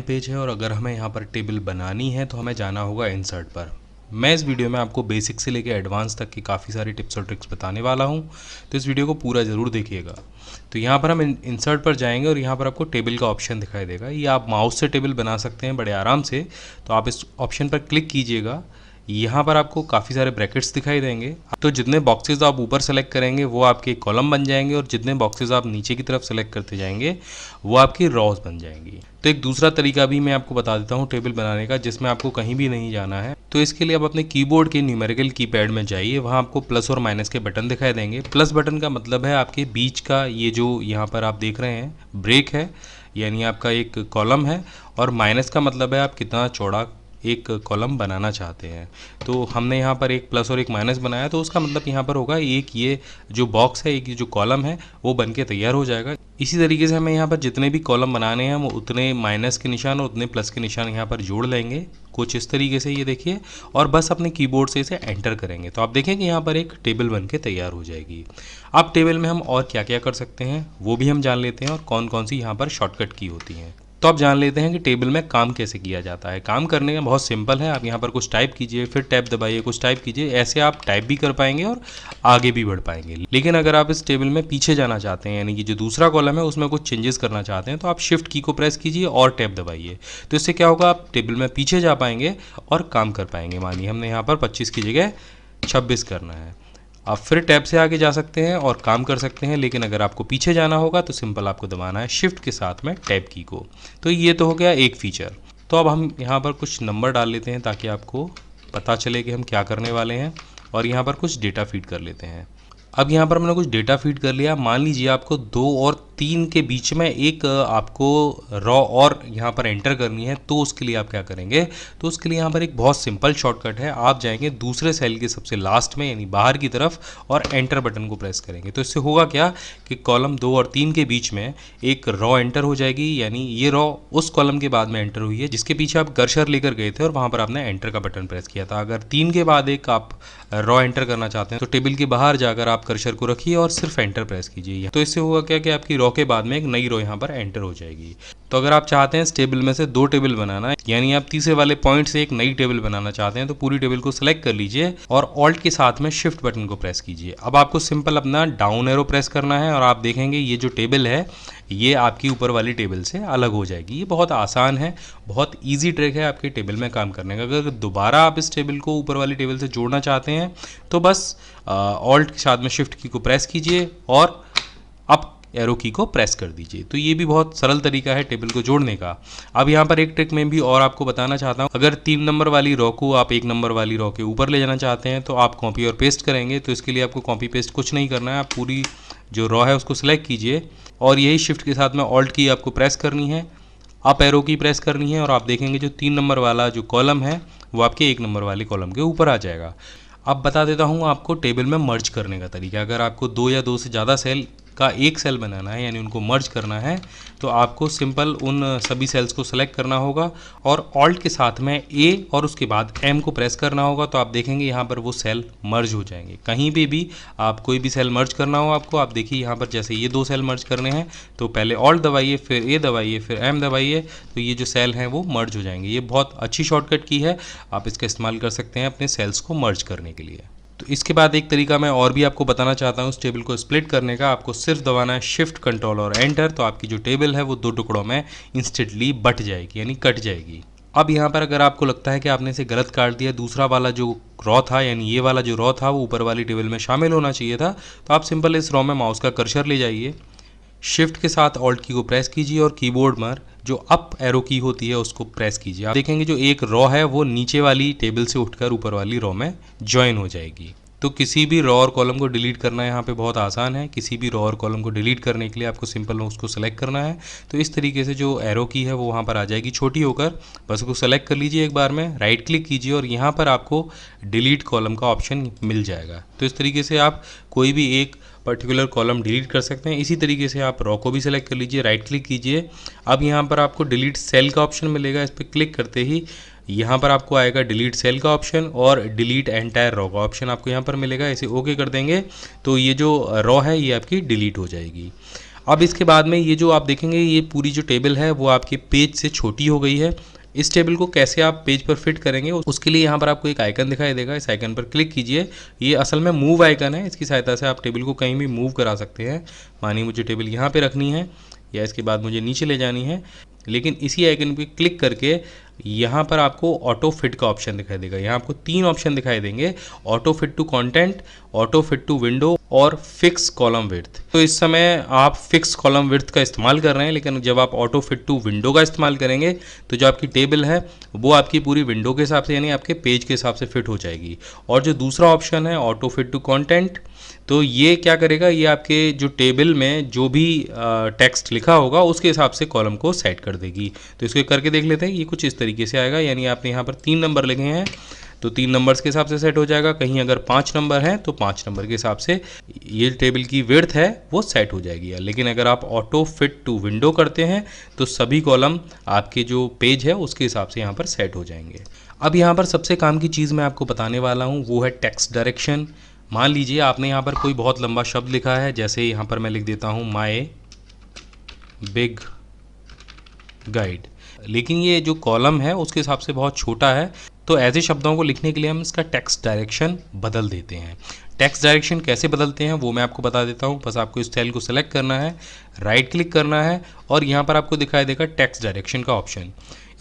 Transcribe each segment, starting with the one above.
Page है और अगर हमें यहाँ पर टेबल बनानी है तो हमें जाना होगा इंसर्ट पर। मैं इस वीडियो में आपको बेसिक से लेकर एडवांस तक की काफ़ी सारी टिप्स और ट्रिक्स बताने वाला हूँ, तो इस वीडियो को पूरा ज़रूर देखिएगा। तो यहाँ पर हम इंसर्ट पर जाएंगे और यहाँ पर आपको टेबल का ऑप्शन दिखाई देगा। ये आप माउस से टेबल बना सकते हैं बड़े आराम से। तो आप इस ऑप्शन पर क्लिक कीजिएगा। यहाँ पर आपको काफ़ी सारे ब्रैकेट्स दिखाई देंगे। तो जितने बॉक्सेस आप ऊपर सेलेक्ट करेंगे वो आपके कॉलम बन जाएंगे और जितने बॉक्सेस आप नीचे की तरफ सेलेक्ट करते जाएंगे वो आपकी रॉज बन जाएंगी। तो एक दूसरा तरीका भी मैं आपको बता देता हूँ टेबल बनाने का, जिसमें आपको कहीं भी नहीं जाना है। तो इसके लिए आप अपने कीबोर्ड के न्यूमेरिकल कीपैड में जाइए। वहाँ आपको प्लस और माइनस के बटन दिखाई देंगे। प्लस बटन का मतलब है आपके बीच का ये जो यहाँ पर आप देख रहे हैं ब्रेक है, यानी आपका एक कॉलम है, और माइनस का मतलब है आप कितना चौड़ा एक कॉलम बनाना चाहते हैं। तो हमने यहाँ पर एक प्लस और एक माइनस बनाया, तो उसका मतलब यहाँ पर होगा एक ये जो बॉक्स है, एक ये जो कॉलम है वो बन के तैयार हो जाएगा। इसी तरीके से हमें यहाँ पर जितने भी कॉलम बनाने हैं वो उतने माइनस के निशान और उतने प्लस के निशान यहाँ पर जोड़ लेंगे, कुछ इस तरीके से ये देखिए, और बस अपने कीबोर्ड से इसे एंटर करेंगे तो आप देखेंगे यहाँ पर एक टेबल बन के तैयार हो जाएगी। अब टेबल में हम और क्या क्या कर सकते हैं वो भी हम जान लेते हैं और कौन कौन सी यहाँ पर शॉर्टकट की होती हैं। तो आप जान लेते हैं कि टेबल में काम कैसे किया जाता है। काम करने का बहुत सिंपल है। आप यहाँ पर कुछ टाइप कीजिए, फिर टैब दबाइए, कुछ टाइप कीजिए। ऐसे आप टाइप भी कर पाएंगे और आगे भी बढ़ पाएंगे। लेकिन अगर आप इस टेबल में पीछे जाना चाहते हैं, यानी कि जो दूसरा कॉलम है उसमें कुछ चेंजेस करना चाहते हैं, तो आप शिफ्ट की को प्रेस कीजिए और टैब दबाइए। तो इससे क्या होगा, आप टेबल में पीछे जा पाएंगे और काम कर पाएंगे। मानिए हमने यहाँ पर 25 की जगह 26 करना है। आप फिर टैब से आगे जा सकते हैं और काम कर सकते हैं। लेकिन अगर आपको पीछे जाना होगा तो सिंपल आपको दबाना है शिफ्ट के साथ में टैब की को। तो ये तो हो गया एक फीचर। तो अब हम यहाँ पर कुछ नंबर डाल लेते हैं ताकि आपको पता चले कि हम क्या करने वाले हैं, और यहाँ पर कुछ डेटा फीड कर लेते हैं। अब यहाँ पर मैंने कुछ डेटा फीड कर लिया। मान लीजिए आपको 2 और 3 के बीच में एक आपको रॉ और यहाँ पर एंटर करनी है, तो उसके लिए आप क्या करेंगे, तो उसके लिए यहाँ पर एक बहुत सिंपल शॉर्टकट है। आप जाएंगे दूसरे सेल के सबसे लास्ट में, यानी बाहर की तरफ, और एंटर बटन को प्रेस करेंगे। तो इससे होगा क्या कि कॉलम 2 और 3 के बीच में एक रॉ एंटर हो जाएगी, यानी ये रॉ उस कॉलम के बाद में एंटर हुई है जिसके पीछे आप कर्सर लेकर गए थे और वहाँ पर आपने एंटर का बटन प्रेस किया था। अगर 3 के बाद एक आप रॉ एंटर करना चाहते हैं तो टेबल के बाहर जाकर आप कर्सर को रखिए और सिर्फ एंटर प्रेस कीजिए। तो इससे होगा क्या कि आपकी रॉ के बाद में एक नई रॉ यहाँ पर एंटर हो जाएगी। तो अगर आप चाहते हैं इस टेबल में से 2 टेबल बनाना, यानी आप तीसरे वाले पॉइंट से एक नई टेबल बनाना चाहते हैं, तो पूरी टेबल को सिलेक्ट कर लीजिए और ऑल्ट के साथ में शिफ्ट बटन को प्रेस कीजिए। अब आपको सिंपल अपना डाउन एरो प्रेस करना है और आप देखेंगे ये जो टेबल है ये आपकी ऊपर वाली टेबल से अलग हो जाएगी। ये बहुत आसान है, बहुत इजी ट्रिक है आपके टेबल में काम करने का। अगर दोबारा आप इस टेबल को ऊपर वाली टेबल से जोड़ना चाहते हैं तो बस ऑल्ट के साथ में शिफ्ट की को प्रेस कीजिए और अप एरो की को प्रेस कर दीजिए। तो ये भी बहुत सरल तरीका है टेबल को जोड़ने का। अब यहाँ पर एक ट्रिक मैं भी और आपको बताना चाहता हूँ। अगर 3 नंबर वाली रॉ को आप 1 नंबर वाली रॉ के ऊपर ले जाना चाहते हैं तो आप कॉपी और पेस्ट करेंगे। तो इसके लिए आपको कॉपी पेस्ट कुछ नहीं करना है। आप पूरी जो रॉ है उसको सिलेक्ट कीजिए और यही शिफ्ट के साथ में ऑल्ट की आपको प्रेस करनी है, अप एरो की प्रेस करनी है, और आप देखेंगे जो 3 नंबर वाला जो कॉलम है वो आपके 1 नंबर वाले कॉलम के ऊपर आ जाएगा। अब बता देता हूँ आपको टेबल में मर्ज करने का तरीका। अगर आपको 2 या 2 से ज़्यादा सेल का एक सेल बनाना है, यानी उनको मर्ज करना है, तो आपको सिंपल उन सभी सेल्स को सेलेक्ट करना होगा और ऑल्ट के साथ में ए और उसके बाद एम को प्रेस करना होगा। तो आप देखेंगे यहाँ पर वो सेल मर्ज हो जाएंगे। कहीं भी आप कोई भी सेल मर्ज करना हो आपको, आप देखिए यहाँ पर जैसे ये 2 सेल मर्ज करने हैं तो पहले ऑल्ट दबाइए, फिर ए दबाइए, फिर एम दबाइए, तो ये जो सेल हैं वो मर्ज हो जाएंगे। ये बहुत अच्छी शॉर्टकट की है, आप इसका इस्तेमाल कर सकते हैं अपने सेल्स को मर्ज करने के लिए। तो इसके बाद एक तरीका मैं और भी आपको बताना चाहता हूँ इस टेबल को स्प्लिट करने का। आपको सिर्फ दबाना है शिफ्ट कंट्रोल और एंटर, तो आपकी जो टेबल है वो 2 टुकड़ों में इंस्टेंटली बट जाएगी, यानी कट जाएगी। अब यहाँ पर अगर आपको लगता है कि आपने इसे गलत काट दिया, दूसरा वाला जो रॉ था, यानी ये वाला जो रॉ था वो ऊपर वाली टेबल में शामिल होना चाहिए था, तो आप सिंपल इस रॉ में माउस का कर्सर ले जाइए, शिफ्ट के साथ ऑल्ट की को प्रेस कीजिए और कीबोर्ड पर जो अप एरो की होती है उसको प्रेस कीजिए। आप देखेंगे जो एक रॉ है वो नीचे वाली टेबल से उठकर ऊपर वाली रॉ में ज्वाइन हो जाएगी। तो किसी भी रॉ और कॉलम को डिलीट करना यहाँ पे बहुत आसान है। किसी भी रॉ और कॉलम को डिलीट करने के लिए आपको सिंपल उसको सेलेक्ट करना है। तो इस तरीके से जो एरो की है वो वहाँ पर आ जाएगी छोटी होकर, बस उसको सेलेक्ट कर लीजिए एक बार में, राइट क्लिक कीजिए और यहाँ पर आपको डिलीट कॉलम का ऑप्शन मिल जाएगा। तो इस तरीके से आप कोई भी एक पर्टिकुलर कॉलम डिलीट कर सकते हैं। इसी तरीके से आप रॉ को भी सिलेक्ट कर लीजिए, राइट क्लिक कीजिए। अब यहाँ पर आपको डिलीट सेल का ऑप्शन मिलेगा। इस पर क्लिक करते ही यहाँ पर आपको आएगा डिलीट सेल का ऑप्शन और डिलीट एंटायर रॉ का ऑप्शन आपको यहाँ पर मिलेगा। इसे ओके कर देंगे तो ये जो रॉ है ये आपकी डिलीट हो जाएगी। अब इसके बाद में ये जो आप देखेंगे ये पूरी जो टेबल है वो आपके पेज से छोटी हो गई है। इस टेबल को कैसे आप पेज पर फिट करेंगे उसके लिए यहाँ पर आपको एक आइकन दिखाई देगा, इस आइकन पर क्लिक कीजिए। ये असल में मूव आइकन है, इसकी सहायता से आप टेबल को कहीं भी मूव करा सकते हैं। मानिए मुझे टेबल यहाँ पे रखनी है या इसके बाद मुझे नीचे ले जानी है, लेकिन इसी आइकन पे क्लिक करके यहाँ पर आपको ऑटो फिट का ऑप्शन दिखाई देगा। यहाँ आपको 3 ऑप्शन दिखाई देंगे, auto fit to content, auto fit to window और फिक्स कॉलम विड्थ। तो इस समय आप फिक्स कॉलम विड्थ का इस्तेमाल कर रहे हैं, लेकिन जब आप ऑटो फिट टू विंडो का इस्तेमाल करेंगे तो जो आपकी टेबल है वो आपकी पूरी विंडो के हिसाब से यानी आपके पेज के हिसाब से फिट हो जाएगी। और जो दूसरा ऑप्शन है ऑटो फिट टू कंटेंट, तो ये क्या करेगा, ये आपके जो टेबल में जो भी टेक्स्ट लिखा होगा उसके हिसाब से कॉलम को सेट कर देगी। तो इसको करके देख लेते हैं, ये कुछ इस तरीके से आएगा। यानी आपने यहाँ पर 3 नंबर लिखे हैं तो 3 नंबर्स के हिसाब से सेट हो जाएगा। कहीं अगर 5 नंबर हैं तो 5 नंबर के हिसाब से ये टेबल की विड्थ है वो सेट हो जाएगी। लेकिन अगर आप ऑटो फिट टू विंडो करते हैं तो सभी कॉलम आपके जो पेज है उसके हिसाब से यहाँ पर सेट हो जाएंगे। अब यहाँ पर सबसे काम की चीज़ मैं आपको बताने वाला हूँ वो है टेक्स्ट डायरेक्शन। मान लीजिए आपने यहाँ पर कोई बहुत लंबा शब्द लिखा है, जैसे यहाँ पर मैं लिख देता हूँ माय बिग गाइड, लेकिन ये जो कॉलम है उसके हिसाब से बहुत छोटा है। तो ऐसे शब्दों को लिखने के लिए हम इसका टेक्स्ट डायरेक्शन बदल देते हैं। टेक्स्ट डायरेक्शन कैसे बदलते हैं वो मैं आपको बता देता हूँ। बस आपको इस सेल को सेलेक्ट करना है, राइट क्लिक करना है और यहाँ पर आपको दिखाई देगा टेक्स्ट डायरेक्शन का ऑप्शन,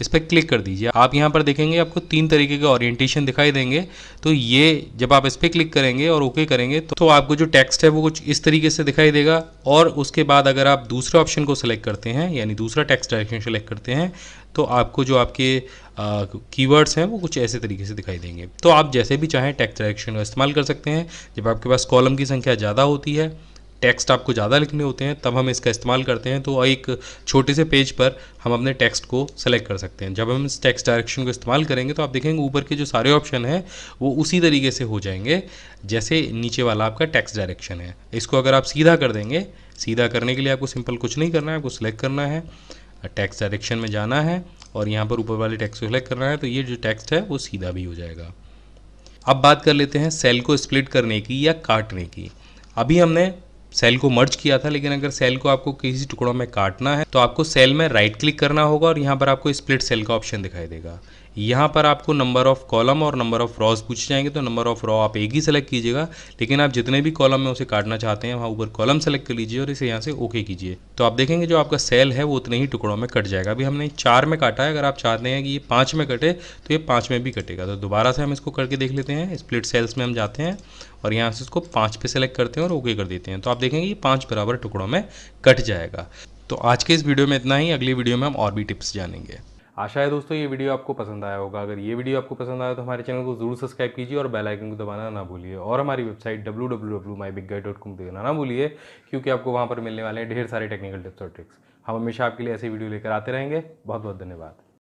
इस पर क्लिक कर दीजिए। आप यहाँ पर देखेंगे आपको 3 तरीके के ओरिएंटेशन दिखाई देंगे। तो ये जब आप इस पर क्लिक करेंगे और ओके करेंगे तो आपको जो टेक्स्ट है वो कुछ इस तरीके से दिखाई देगा। और उसके बाद अगर आप दूसरे ऑप्शन को सेलेक्ट करते हैं यानी दूसरा टेक्स्ट डायरेक्शन सेलेक्ट करते हैं तो आपको जो आपके कीवर्ड्स हैं वो कुछ ऐसे तरीके से दिखाई देंगे। तो आप जैसे भी चाहें टेक्स्ट डायरेक्शन का इस्तेमाल कर सकते हैं। जब आपके पास कॉलम की संख्या ज़्यादा होती है, टेक्स्ट आपको ज़्यादा लिखने होते हैं, तब हम इसका इस्तेमाल करते हैं। तो एक छोटे से पेज पर हम अपने टेक्स्ट को सेलेक्ट कर सकते हैं। जब हम इस टेक्स्ट डायरेक्शन को इस्तेमाल करेंगे तो आप देखेंगे ऊपर के जो सारे ऑप्शन हैं वो उसी तरीके से हो जाएंगे जैसे नीचे वाला आपका टेक्स्ट डायरेक्शन है। इसको अगर आप सीधा कर देंगे, सीधा करने के लिए आपको सिंपल कुछ नहीं करना है, आपको सिलेक्ट करना है, टेक्स्ट डायरेक्शन में जाना है और यहाँ पर ऊपर वाले टेक्स्ट को सिलेक्ट करना है, तो ये जो टेक्स्ट है वो सीधा भी हो जाएगा। अब बात कर लेते हैं सेल को स्प्लिट करने की या काटने की। अभी हमने सेल को मर्ज किया था, लेकिन अगर सेल को आपको किसी टुकड़ों में काटना है तो आपको सेल में राइट क्लिक करना होगा और यहाँ पर आपको स्प्लिट सेल का ऑप्शन दिखाई देगा। यहाँ पर आपको नंबर ऑफ कॉलम और नंबर ऑफ रॉज पूछे जाएंगे, तो नंबर ऑफ रॉ आप एक ही सेलेक्ट कीजिएगा, लेकिन आप जितने भी कॉलम में उसे काटना चाहते हैं वहाँ ऊपर कॉलम सेलेक्ट कर लीजिए और इसे यहाँ से ओके कीजिए। तो आप देखेंगे जो आपका सेल है वो उतने ही टुकड़ों में कट जाएगा। अभी हमने 4 में काटा है, अगर आप चाहते हैं कि ये 5 में कटे तो ये 5 में भी कटेगा। तो दोबारा से हम इसको करके देख लेते हैं। स्प्लिट सेल्स में हम जाते हैं और यहाँ से इसको 5 पे सेलेक्ट करते हैं और ओके कर देते हैं। तो आप देखेंगे ये 5 बराबर टुकड़ों में कट जाएगा। तो आज के इस वीडियो में इतना ही, अगली वीडियो में हम और भी टिप्स जानेंगे। आशा है दोस्तों ये वीडियो आपको पसंद आया होगा। अगर ये वीडियो आपको पसंद आया तो हमारे चैनल को जरूर सब्सक्राइब कीजिए और बेल आइकन को दबाना ना भूलिए। और हमारी वेबसाइट www.mybigguide.com देखना ना भूलिए, क्योंकि आपको वहाँ पर मिलने वाले हैं ढेर सारे टेक्निकल टिप्स और ट्रिक्स। हम हमेशा आपके लिए ऐसे वीडियो लेकर आते रहेंगे। बहुत बहुत धन्यवाद।